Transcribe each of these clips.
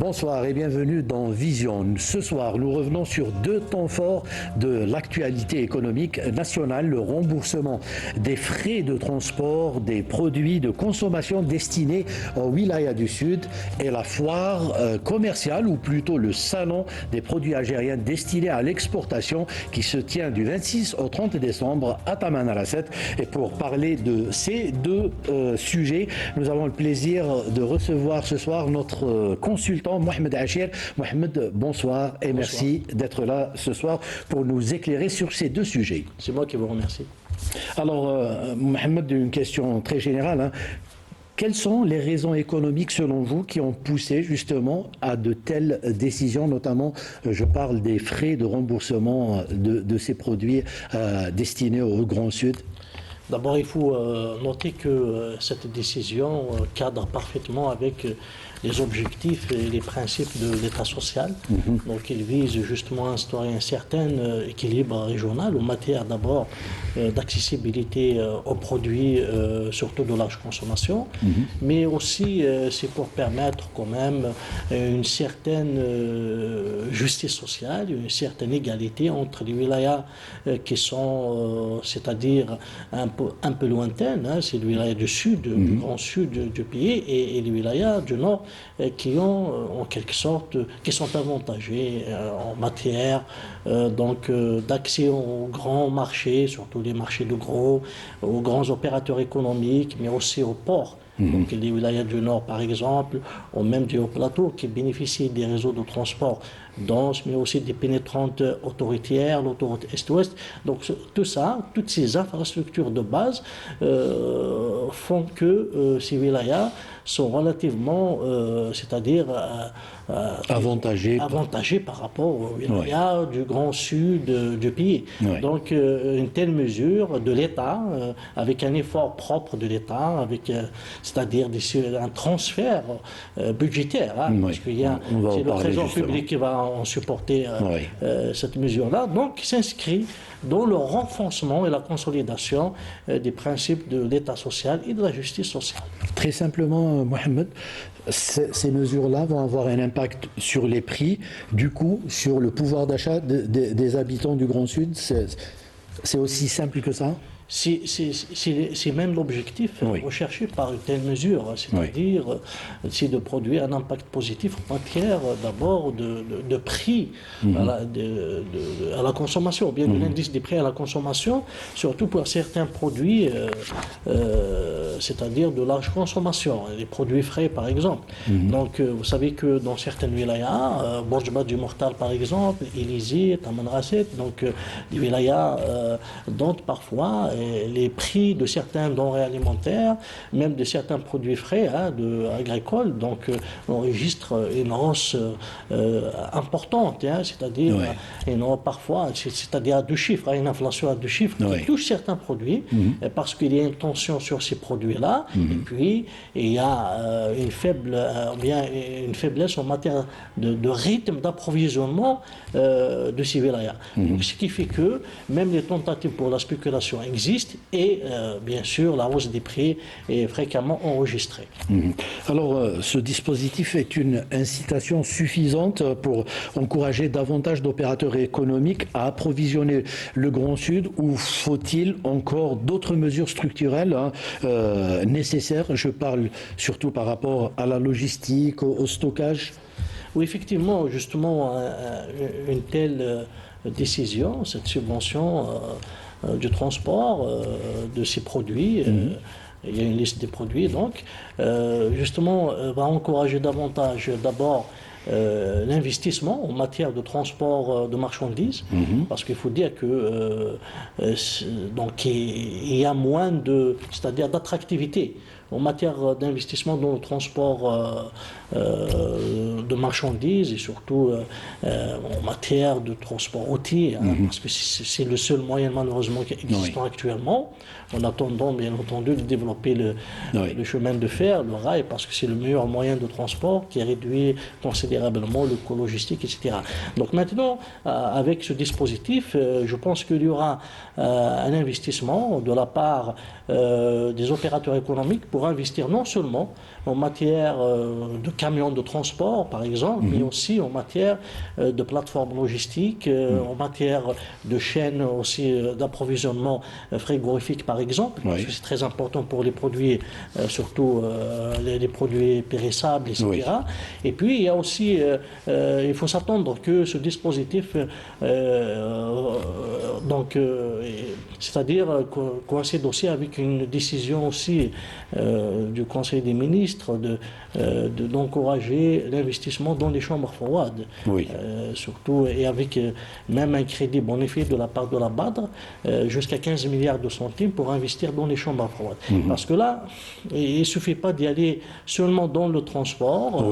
Bonsoir et bienvenue dans Vision. Ce soir, nous revenons sur deux temps forts de l'actualité économique nationale, le remboursement des frais de transport des produits de consommation destinés aux wilayas du Sud et la foire commerciale, ou plutôt le salon des produits algériens destinés à l'exportation qui se tient du 26 au 30 décembre à Tamanrasset. Et pour parler de ces deux sujets, nous avons le plaisir de recevoir ce soir notre consultant Mohamed Achir. Mohamed, bonsoir et merci d'être là ce soir pour nous éclairer sur ces deux sujets. C'est moi qui vous remercie. Alors, Mohamed, une question très générale. Quelles sont les raisons économiques, selon vous, qui ont poussé justement à de telles décisions, notamment, je parle des frais de remboursement de ces produits destinés au Grand Sud? D'abord, il faut noter que cette décision cadre parfaitement avec les objectifs et les principes de l'État social. Donc, il vise justement à instaurer un certain équilibre régional en matière d'abord d'accessibilité aux produits, surtout de large consommation, mais aussi c'est pour permettre quand même une certaine justice sociale, une certaine égalité entre les wilayas qui sont, c'est-à-dire un peu lointaines, c'est les wilayas du sud, du grand sud du pays, et les wilayas du nord qui ont en quelque sorte, qui sont avantagés en matière d'accès aux grands marchés, surtout les marchés de gros, aux grands opérateurs économiques, mais aussi aux ports. Donc les wilayas du Nord, par exemple, ou même du Haut-Plateau, qui bénéficient des réseaux de transport denses, mais aussi des pénétrantes autoroutières, l'autoroute Est-Ouest. Donc tout ça, toutes ces infrastructures de base font que ces wilayas sont relativement, c'est-à-dire avantagés par rapport aux wilayas du grand sud du pays. Donc une telle mesure de l'État, avec un effort propre de l'État, avec c'est-à-dire un transfert budgétaire, parce qu'il y a c'est le Trésor public qui va en supporter cette mesure-là, donc qui s'inscrit dans le renforcement et la consolidation des principes de l'État social et de la justice sociale. Très simplement, Mohamed, ces mesures-là vont avoir un impact sur les prix, du coup, sur le pouvoir d'achat des habitants du Grand Sud. C'est aussi simple que ça? C'est même l'objectif recherché par une telle mesure, c'est-à-dire c'est de produire un impact positif en matière d'abord de prix à la consommation, bien de l'indice des prix à la consommation, surtout pour certains produits, c'est-à-dire de large consommation, les produits frais par exemple. Donc vous savez que dans certaines wilayas, Bourjba du Mortal par exemple, Élysée, Tamanrasset, donc les wilayas dont parfois les prix de certains denrées alimentaires, même de certains produits frais agricoles, donc on enregistre une hausse importante, c'est-à-dire parfois, c'est-à-dire à deux chiffres, une inflation à deux chiffres qui touche certains produits, parce qu'il y a une tension sur ces produits-là, et puis il y a une faiblesse en matière de rythme d'approvisionnement de ces wilayas. Donc, ce qui fait que même les tentatives pour la spéculation existent, et bien sûr la hausse des prix est fréquemment enregistrée. Alors ce dispositif est une incitation suffisante pour encourager davantage d'opérateurs économiques à approvisionner le Grand Sud, ou faut-il encore d'autres mesures structurelles nécessaires? Je parle surtout par rapport à la logistique, au stockage. Oui, effectivement, justement, une telle décision, cette subvention du transport de ces produits, il y a une liste des produits, donc, justement, va encourager davantage d'abord l'investissement en matière de transport de marchandises, parce qu'il faut dire que donc il y a moins c'est-à-dire d'attractivité en matière d'investissement dans le transport de marchandises, et surtout en matière de transport routier, parce que c'est le seul moyen malheureusement existant actuellement, en attendant bien entendu de développer le chemin de fer, le rail, parce que c'est le meilleur moyen de transport qui réduit considérablement considérablement le coût logistique, etc. Donc maintenant, avec ce dispositif, je pense qu'il y aura un investissement de la part des opérateurs économiques pour investir non seulement en matière de camions de transport, par exemple, mais aussi en matière de plateformes logistiques, en matière de chaînes aussi d'approvisionnement frigorifique, par exemple, parce que c'est très important pour les produits, surtout les produits périssables, etc. Oui. Et puis, il y a aussi, il faut s'attendre que ce dispositif, c'est-à-dire coïncide aussi avec une décision aussi du Conseil des ministres d'encourager l'investissement dans les chambres froides. Oui. Surtout, et avec même un crédit bonifié de la part de la BADR, jusqu'à 15 milliards de centimes pour investir dans les chambres froides. Parce que là, il ne suffit pas d'y aller seulement dans le transport,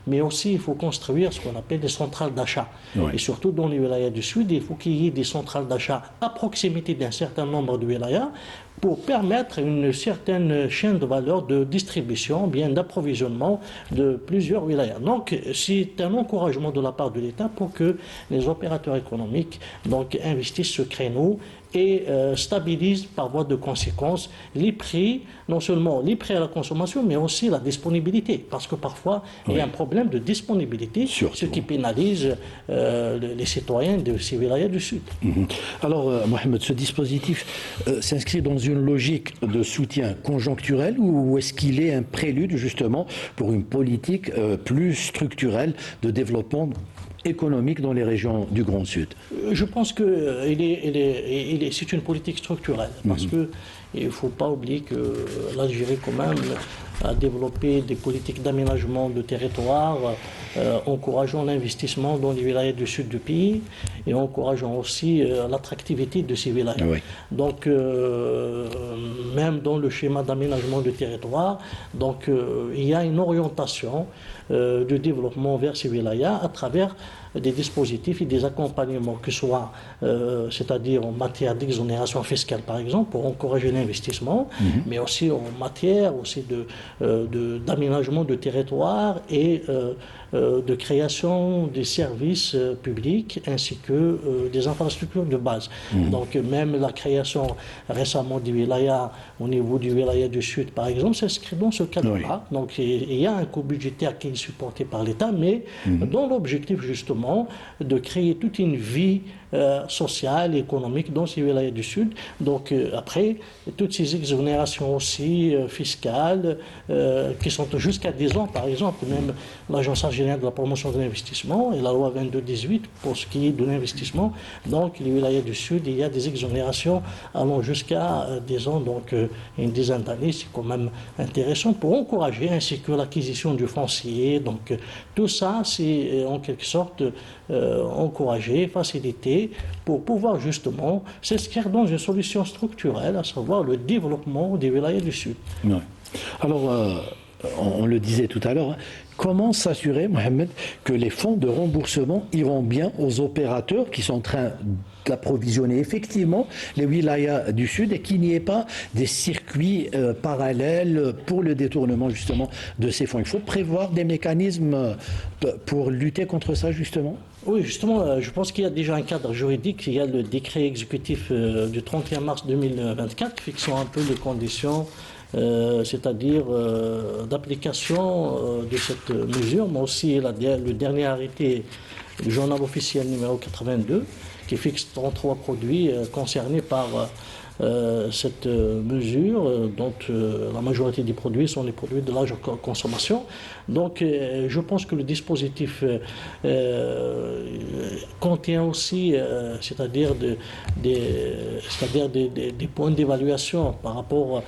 mais aussi il faut construire ce qu'on appelle des centrales d'achat. Et surtout dans les wilayas du Sud, il faut qu'il y ait des centrales d'achat à proximité d'un certain nombre de wilayas pour permettre une certaine chaîne de valeur de distribution, bien d'approvisionnement de plusieurs wilayas. Donc, c'est un encouragement de la part de l'État pour que les opérateurs économiques investissent ce créneau et stabilisent par voie de conséquence les prix, non seulement les prix à la consommation, mais aussi la disponibilité. Parce que parfois, il y a un problème de disponibilité, ce qui pénalise les citoyens de ces wilayas du Sud. Alors, Mohamed, ce dispositif s'inscrit dans une logique de soutien conjoncturel ou est-ce qu'il est un prélude justement pour une politique plus structurelle de développement économique dans les régions du Grand Sud? Je pense que c'est une politique structurelle, parce que il ne faut pas oublier que l'Algérie, quand même, a développé des politiques d'aménagement de territoire, encourageant l'investissement dans les wilayas du sud du pays et encourageant aussi l'attractivité de ces wilayas. Donc, même dans le schéma d'aménagement du territoire, il y a une orientation du développement vers ces wilayas à travers des dispositifs et des accompagnements, que ce soit, c'est-à-dire en matière d'exonération fiscale, par exemple, pour encourager l'investissement, mais aussi en matière aussi d'aménagement de territoire et de création des services publics ainsi que des infrastructures de base. Donc même la création récemment du wilaya au niveau du wilaya du Sud, par exemple, s'inscrit dans ce cadre-là. Donc il y a un coût budgétaire qui est supporté par l'État, mais dans l'objectif justement de créer toute une vie sociale et économique dans ces wilayas du Sud. Donc après, toutes ces exonérations aussi fiscales qui sont jusqu'à 10 ans, par exemple, même l'Agence algérienne de la promotion de l'investissement et la loi 22-18 pour ce qui est de l'investissement. Donc les wilayas du Sud, il y a des exonérations allant jusqu'à 10 ans, donc une dizaine d'années, c'est quand même intéressant pour encourager, ainsi que l'acquisition du foncier. Donc tout ça, c'est en quelque sorte encourager, faciliter pour pouvoir justement s'inscrire dans une solution structurelle, à savoir le développement des wilayas du Sud. Alors, on le disait tout à l'heure, comment s'assurer, Mohamed, que les fonds de remboursement iront bien aux opérateurs qui sont en train d'approvisionner effectivement les wilayas du Sud et qu'il n'y ait pas des circuits parallèles pour le détournement justement de ces fonds? Il faut prévoir des mécanismes pour lutter contre ça justement? Oui, justement, je pense qu'il y a déjà un cadre juridique. Il y a le décret exécutif du 31 mars 2024 fixant un peu les conditions, c'est-à-dire d'application de cette mesure, mais aussi le dernier arrêté du journal officiel numéro 82 qui fixe 33 produits concernés par cette mesure, dont la majorité des produits sont les produits de large consommation. Donc je pense que le dispositif contient aussi, c'est-à-dire des points d'évaluation par rapport,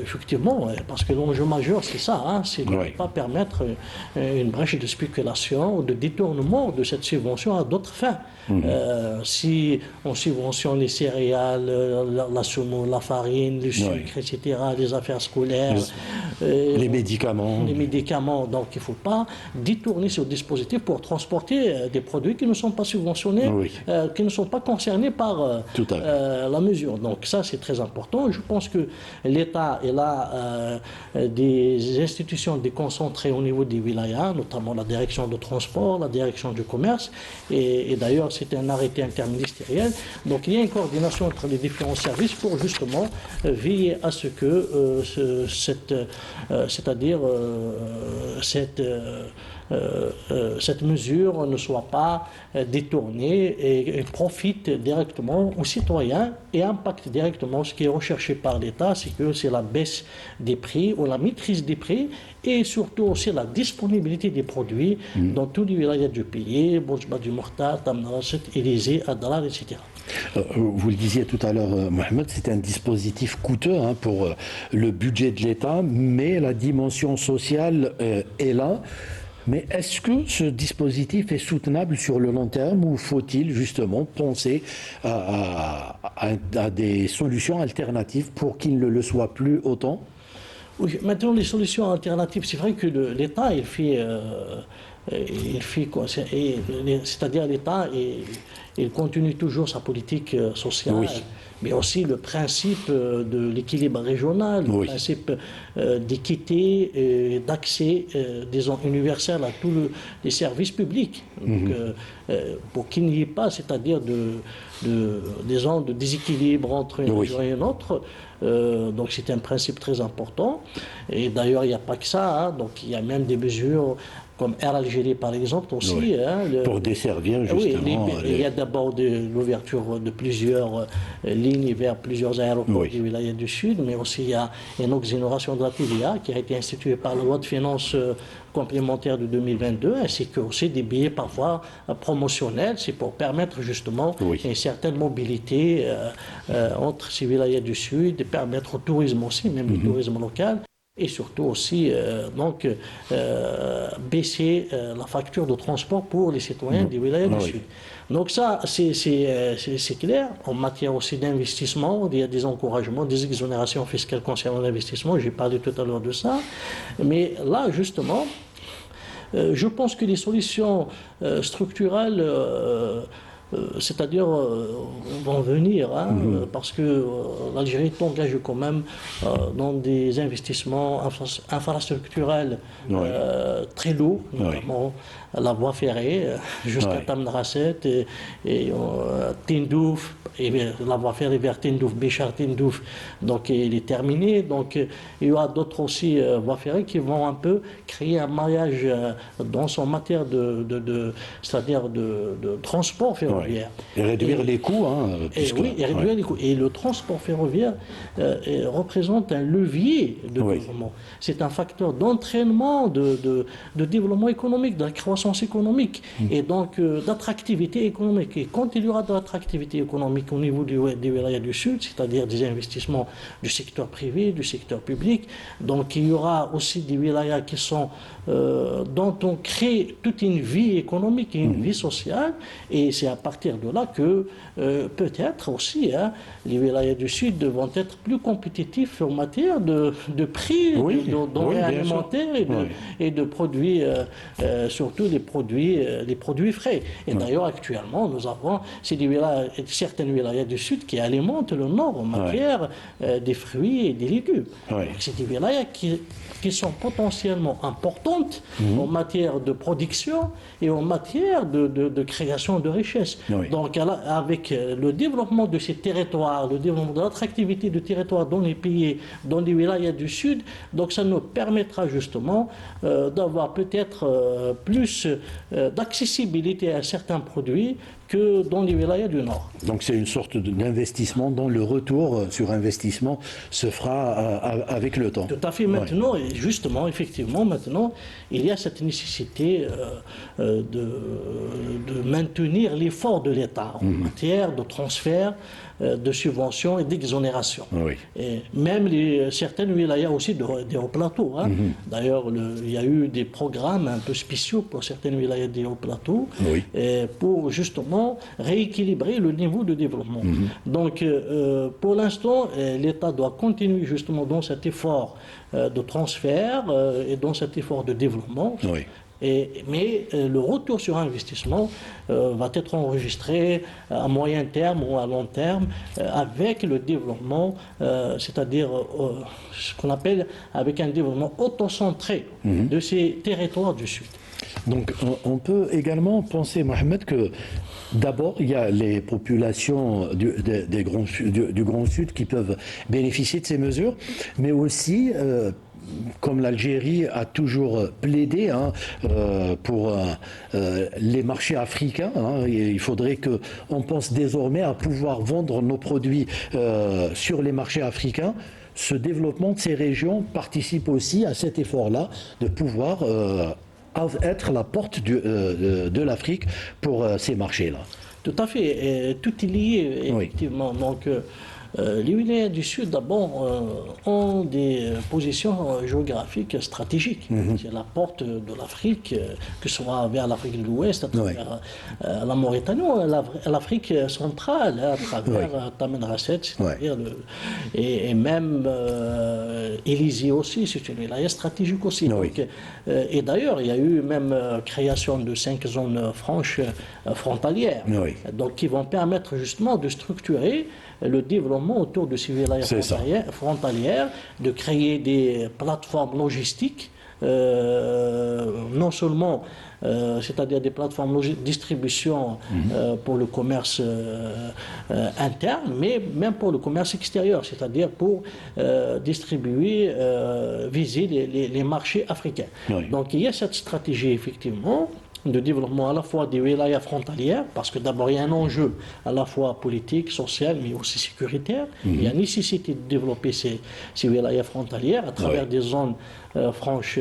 effectivement, parce que l'enjeu majeur c'est ça, c'est de ne pas permettre une brèche de spéculation ou de détournement de cette subvention à d'autres fins. Si on subventionne les céréales, la semoule, la farine, le sucre, etc., les affaires scolaires, les médicaments. Les médicaments. Donc il ne faut pas détourner ce dispositif pour transporter des produits qui ne sont pas subventionnés, qui ne sont pas concernés par la mesure. Donc ça, c'est très important. Je pense que l'État est là, des institutions déconcentrées au niveau des wilayas, notamment la direction de transport, la direction du commerce, et d'ailleurs c'est un arrêté interministériel. Donc il y a une coordination entre les différents services pour justement veiller à ce que cette mesure ne soit pas détournée et profite directement aux citoyens et impacte directement ce qui est recherché par l'État, c'est la baisse des prix ou la maîtrise des prix et surtout aussi la disponibilité des produits dans tous les wilayas du pays, Bourjba du Mortar, Tamnaraset, Élysée, Adrar, etc. Vous le disiez tout à l'heure, Mohamed, c'est un dispositif coûteux pour le budget de l'État, mais la dimension sociale est là. Mais est-ce que ce dispositif est soutenable sur le long terme ou faut-il justement penser à des solutions alternatives pour qu'il ne le soit plus autant? Oui, maintenant les solutions alternatives, c'est vrai que l'État, il fait quoi? C'est-à-dire l'État, il continue toujours sa politique sociale, mais aussi le principe de l'équilibre régional, le principe d'équité et d'accès, disons, universel à tous les services publics. Donc, pour qu'il n'y ait pas, c'est-à-dire disons, de déséquilibre entre une région et une autre. Donc c'est un principe très important. Et d'ailleurs, il n'y a pas que ça. Donc il y a même des mesures comme Air Algérie par exemple aussi. Pour desservir justement. Il y a d'abord l'ouverture de plusieurs lignes vers plusieurs aéroports du Wilaya du Sud, mais aussi il y a une exonération de la TVA qui a été instituée par la loi de finances complémentaire de 2022, ainsi que aussi des billets parfois promotionnels. C'est pour permettre justement une certaine mobilité entre ces wilayas du Sud et permettre au tourisme aussi, même le tourisme local. Et surtout aussi baisser la facture de transport pour les citoyens des wilayas du Sud. Donc ça, c'est clair. En matière aussi d'investissement, il y a des encouragements, des exonérations fiscales concernant l'investissement. J'ai parlé tout à l'heure de ça. Mais là, justement, je pense que les solutions structurelles c'est-à-dire vont venir, parce que l'Algérie est engagée quand même dans des investissements infrastructurels très lourds, notamment la voie ferrée jusqu'à Tamnaraset et Tindouf, et la voie ferrée vers Tindouf, Béchar Tindouf, donc il est terminé. Donc il y aura d'autres aussi voies ferrées qui vont un peu créer un maillage dans son matière c'est-à-dire de transport ferroviaire. Et réduire les coûts. Et réduire les coûts. Et le transport ferroviaire représente un levier de développement. C'est un facteur d'entraînement, de développement économique, de la croissance économique et donc d'attractivité économique. Et quand il y aura de l'attractivité économique au niveau des wilayas du Sud, c'est-à-dire des investissements du secteur privé, du secteur public, donc il y aura aussi des wilayas qui sont dont on crée toute une vie économique et une vie sociale, et c'est à partir de là que peut-être aussi les wilayas du Sud vont être plus compétitifs en matière de prix, denrées alimentaires et de produits, surtout les produits frais. Et d'ailleurs actuellement nous avons certaines wilayas du Sud qui alimentent le Nord en matière des fruits et des légumes. C'est des wilayas qui sont potentiellement importantes en matière de production et en matière de création de richesses. Donc avec le développement de ces territoires, le développement de l'attractivité du territoire dans les pays, dans les wilayas du Sud, donc ça nous permettra justement d'avoir peut-être plus d'accessibilité à certains produits que dans les wilayas du Nord. Donc c'est une sorte d'investissement dont le retour sur investissement se fera avec le temps. Tout à fait. Maintenant, et justement, effectivement, maintenant, il y a cette nécessité de maintenir l'effort de l'État en matière de transfert de subventions et d'exonérations. Oui. Et même certaines wilayas aussi des hauts plateaux. Hein. D'ailleurs, il y a eu des programmes un peu spéciaux pour certaines wilayas des hauts plateaux Oui. pour justement rééquilibrer le niveau de développement. Donc, pour l'instant, l'État doit continuer justement dans cet effort de transfert et dans cet effort de développement. Oui. Mais le retour sur investissement va être enregistré à moyen terme ou à long terme avec le développement, c'est-à-dire ce qu'on appelle avec un développement autocentré de ces territoires du Sud. Donc on peut également penser, Mohamed, que d'abord il y a les populations du Grand Sud qui peuvent bénéficier de ces mesures, mais aussi comme l'Algérie a toujours plaidé pour les marchés africains, il faudrait qu'on pense désormais à pouvoir vendre nos produits sur les marchés africains. Ce développement de ces régions participe aussi à cet effort-là de pouvoir être la porte de l'Afrique pour ces marchés-là. Tout à fait, tout est lié effectivement. Oui. Donc, les wilayas du Sud, d'abord, ont des positions géographiques stratégiques. C'est la porte de l'Afrique, que ce soit vers l'Afrique de l'Ouest, à travers la Mauritanie, ou l'Afrique centrale, à travers Taman Rasset, c'est-à-dire et même Élysée aussi, c'est une wilaya stratégique aussi. Donc, et d'ailleurs, il y a eu même création de 5 zones franches frontalières, donc qui vont permettre justement de structurer le développement autour de ces wilayas frontalières, de créer des plateformes logistiques, non seulement c'est-à-dire des plateformes de distribution pour le commerce interne, mais même pour le commerce extérieur, c'est-à-dire pour distribuer, viser les marchés africains. Donc il y a cette stratégie effectivement de développement à la fois des wilayas frontalières, parce que d'abord il y a un enjeu à la fois politique, social, mais aussi sécuritaire. Il y a nécessité de développer ces wilayas frontalières à travers des zones franches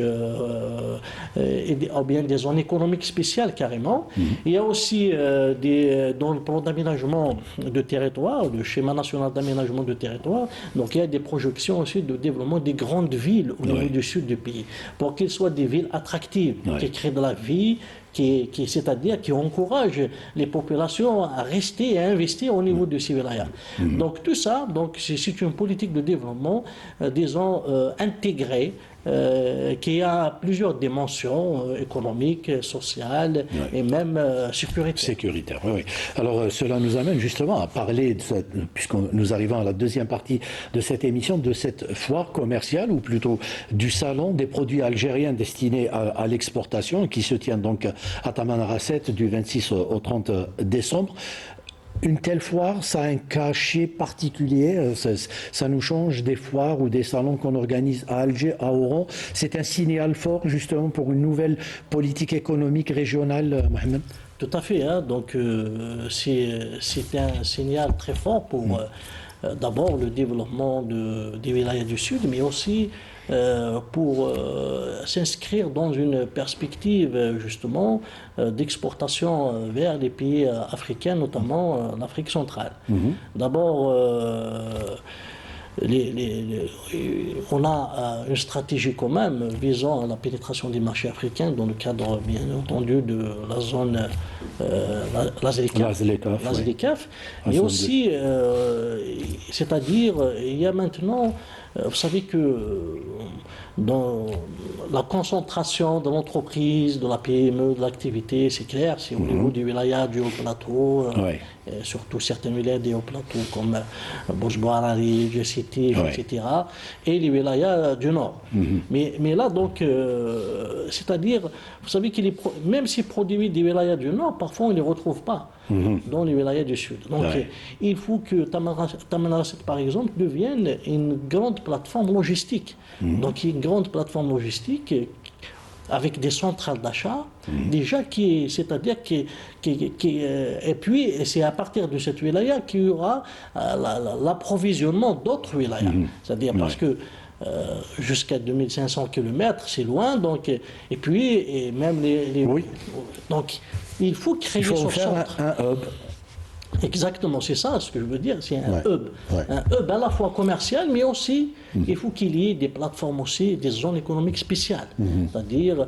ou bien des zones économiques spéciales carrément. Il y a aussi dans le plan d'aménagement de territoire, le schéma national d'aménagement de territoire, donc il y a des projections aussi de développement des grandes villes au niveau du sud du pays, pour qu'elles soient des villes attractives, qui créent de la vie, c'est-à-dire qui encourage les populations à rester et à investir au niveau de ces wilayas. Donc tout ça, c'est une politique de développement, disons, intégrée, qui a plusieurs dimensions économiques, sociales et même sécuritaires. Oui. Alors cela nous amène justement à parler, puisque nous arrivons à la deuxième partie de cette émission, de cette foire commerciale, ou plutôt du salon des produits algériens destinés à l'exportation, qui se tient donc à Taman Rasset du 26 au 30 décembre. Une telle foire, ça a un cachet particulier, ça nous change des foires ou des salons qu'on organise à Alger, à Oran. C'est un signal fort justement pour une nouvelle politique économique régionale, Mohamed. Tout à fait, donc c'est un signal très fort pour d'abord le développement des wilayas du Sud, mais aussi pour s'inscrire dans une perspective justement d'exportation vers les pays africains, notamment l'Afrique centrale. D'abord, on a une stratégie quand même visant à la pénétration des marchés africains dans le cadre, bien entendu, de la zone LASLECAF, mais aussi, c'est-à-dire, il y a maintenant, vous savez que dans la concentration de l'entreprise, de la PME, de l'activité, c'est clair, c'est au niveau du wilaya, du haut-plateau, surtout certaines wilayas des hauts-plateaux comme Bouche-Boarari, City, etc., et les wilayas du nord. Mais là, donc, c'est-à-dire, vous savez que même ces produits des wilayas du nord, parfois on ne les retrouve pas dans les wilayas du sud. Donc, il faut que Taman Rasset, par exemple, devienne une grande plateforme logistique. Donc, une grande plateforme logistique avec des centrales d'achat, déjà c'est-à-dire et puis c'est à partir de cette wilaya qu'il y aura l'approvisionnement d'autres wilayas. C'est-à-dire parce que jusqu'à 2500 km, c'est loin, donc, et puis même donc il faut créer un hub. Exactement, c'est ça ce que je veux dire, c'est un hub. Ouais. Un hub à la fois commercial, mais aussi, il faut qu'il y ait des plateformes aussi, des zones économiques spéciales. C'est-à-dire,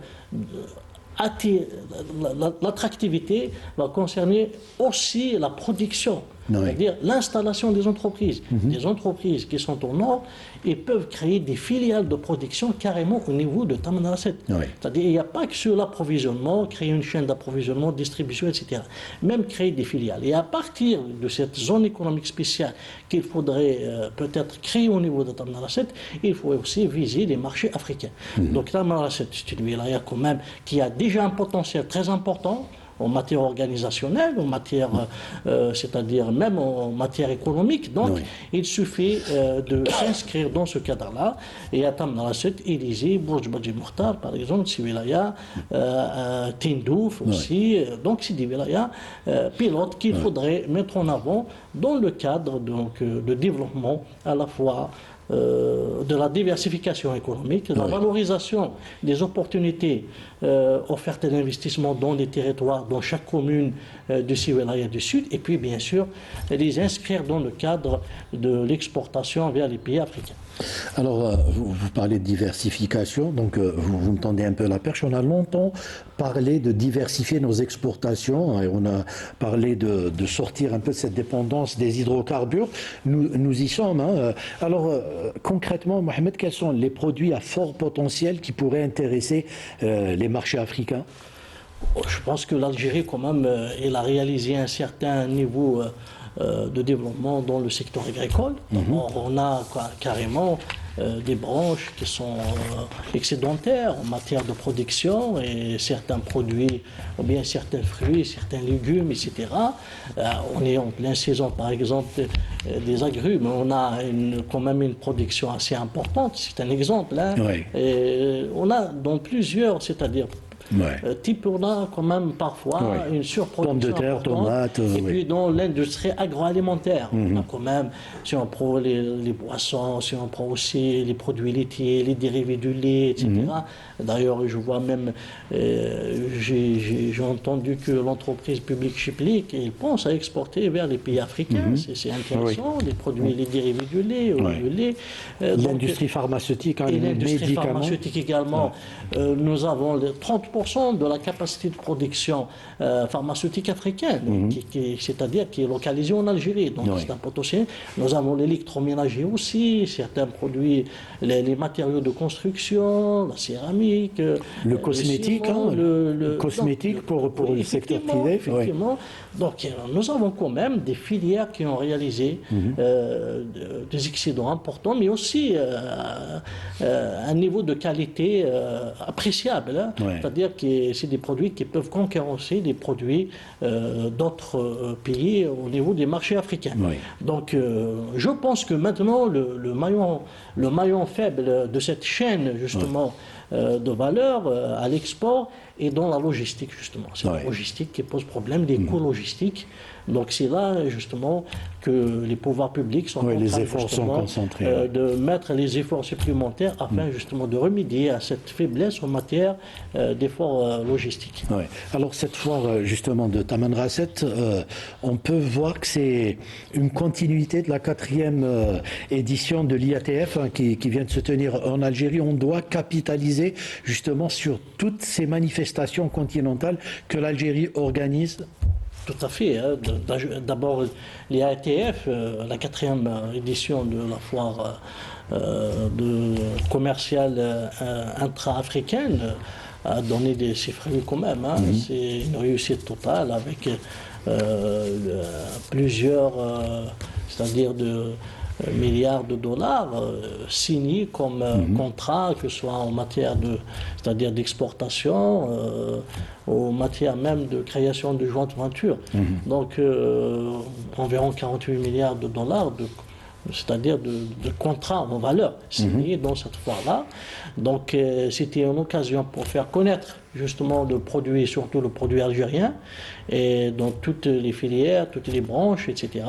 l'attractivité va concerner aussi la production. Oui. C'est-à-dire l'installation des entreprises. Des entreprises qui sont au nord et peuvent créer des filiales de production carrément au niveau de Taman Rasset. Oui. C'est-à-dire il n'y a pas que sur l'approvisionnement, créer une chaîne d'approvisionnement, distribution, etc. Même créer des filiales. Et à partir de cette zone économique spéciale qu'il faudrait peut-être créer au niveau de Taman Rasset, il faut aussi viser les marchés africains. Donc Taman Rasset, c'est une wilaya quand même qui a déjà un potentiel très important en matière organisationnelle, en matière, c'est-à-dire même en matière économique. Donc, il suffit de s'inscrire dans ce cadre-là. Et à Taman Rasset, Élysée, Bourj Badji Mokhtar, par exemple, c'est wilaya, Tindouf aussi. Donc, c'est des wilayas pilotes qu'il faudrait mettre en avant dans le cadre donc, de développement à la fois de la diversification économique, de la valorisation des opportunités offertes à l'investissement dans les territoires, dans chaque commune de ces wilayas du Sud, et puis bien sûr les inscrire dans le cadre de l'exportation vers les pays africains. Alors, vous parlez de diversification, donc vous me tendez un peu la perche. On a longtemps parlé de diversifier nos exportations et on a parlé de sortir un peu de cette dépendance des hydrocarbures. Nous y sommes. Hein. Alors, concrètement, Mohamed, quels sont les produits à fort potentiel qui pourraient intéresser les marchés africains? Je pense que l'Algérie, quand même, elle a réalisé un certain niveau de développement dans le secteur agricole. On a carrément des branches qui sont excédentaires en matière de production et certains produits, ou bien certains fruits, certains légumes, etc. On est en pleine saison, par exemple, des agrumes. On a quand même une production assez importante. C'est un exemple. Hein. Et on a dans plusieurs, c'est-à-dire type, on a quand même parfois une surproduction. Pommes de terre, tomates. Et puis dans l'industrie agroalimentaire, on a quand même, si on prend les boissons, si on prend aussi les produits laitiers, les dérivés du lait, etc. D'ailleurs, je vois même, j'ai entendu que l'entreprise publique Chiplik, il pense à exporter vers les pays africains. C'est intéressant, les produits, les dérivés du lait, du lait. L'industrie pharmaceutique, et l'industrie pharmaceutique également. Nous avons 30% de la capacité de production pharmaceutique africaine, c'est-à-dire qui est localisée en Algérie. Donc c'est un potentiel. Nous avons l'électroménager aussi, certains produits, les matériaux de construction, la céramique, le cosmétique, le cosmétique pour le secteur privé. Effectivement. Donc nous avons quand même des filières qui ont réalisé des excédents importants, mais aussi un niveau de qualité appréciable. Hein. C'est-à-dire que c'est des produits qui peuvent concurrencer des produits d'autres pays au niveau des marchés africains. Donc je pense que maintenant le maillon faible de cette chaîne justement de valeur à l'export et dans la logistique justement. C'est la logistique qui pose problème, des coûts logistiques. Donc c'est là justement que les pouvoirs publics sont en train les efforts sont concentrés, de mettre les efforts supplémentaires afin justement de remédier à cette faiblesse en matière d'efforts logistiques. Alors cette foire justement de Taman Rasset, on peut voir que c'est une continuité de la 4e édition de l'IATF qui vient de se tenir en Algérie. On doit capitaliser justement sur toutes ces manifestations continentales que l'Algérie organise. Tout à fait. Hein. D'abord, l'IATF, la 4e édition de la foire commerciale intra-africaine, a donné ses fruits quand même. Hein. C'est une réussite totale avec plusieurs, c'est-à-dire de milliards de dollars signés comme contrat, que ce soit en matière c'est-à-dire d'exportation, en matière même de création de joint venture. Donc environ 48 milliards de dollars c'est-à-dire de contrats en valeur signés dans cette foire-là. Donc c'était une occasion pour faire connaître justement le produit, surtout le produit algérien, et dans toutes les filières, toutes les branches, etc.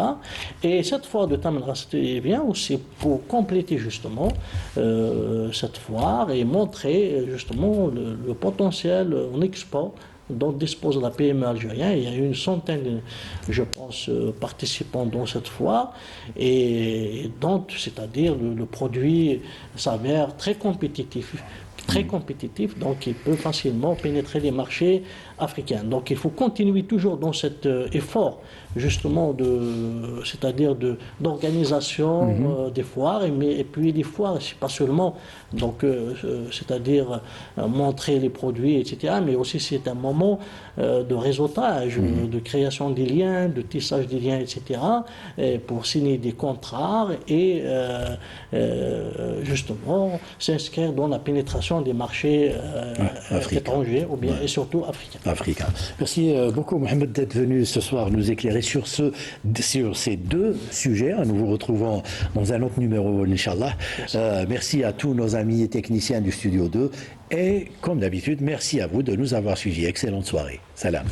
Et cette foire de Taman Rasset vient aussi pour compléter justement cette foire et montrer justement le potentiel en export dont dispose la PME algérienne. Il y a eu une centaine, je pense, participants dans cette foire. Et donc, c'est-à-dire le produit s'avère très compétitif. Très compétitif, donc il peut facilement pénétrer les marchés africains. Donc il faut continuer toujours dans cet effort justement c'est-à-dire d'organisation des foires, et puis les foires, c'est pas seulement donc c'est-à-dire montrer les produits, etc., mais aussi c'est un moment de réseautage, de création des liens, de tissage des liens, etc., pour signer des contrats et justement s'inscrire dans la pénétration des marchés étrangers ou bien et surtout africains. Merci beaucoup Mohamed d'être venu ce soir nous éclairer sur ces deux sujets. Nous vous retrouvons dans un autre numéro, Inch'Allah. Merci à tous nos amis techniciens du Studio 2 et comme d'habitude, merci à vous de nous avoir suivis. Excellente soirée. Salam.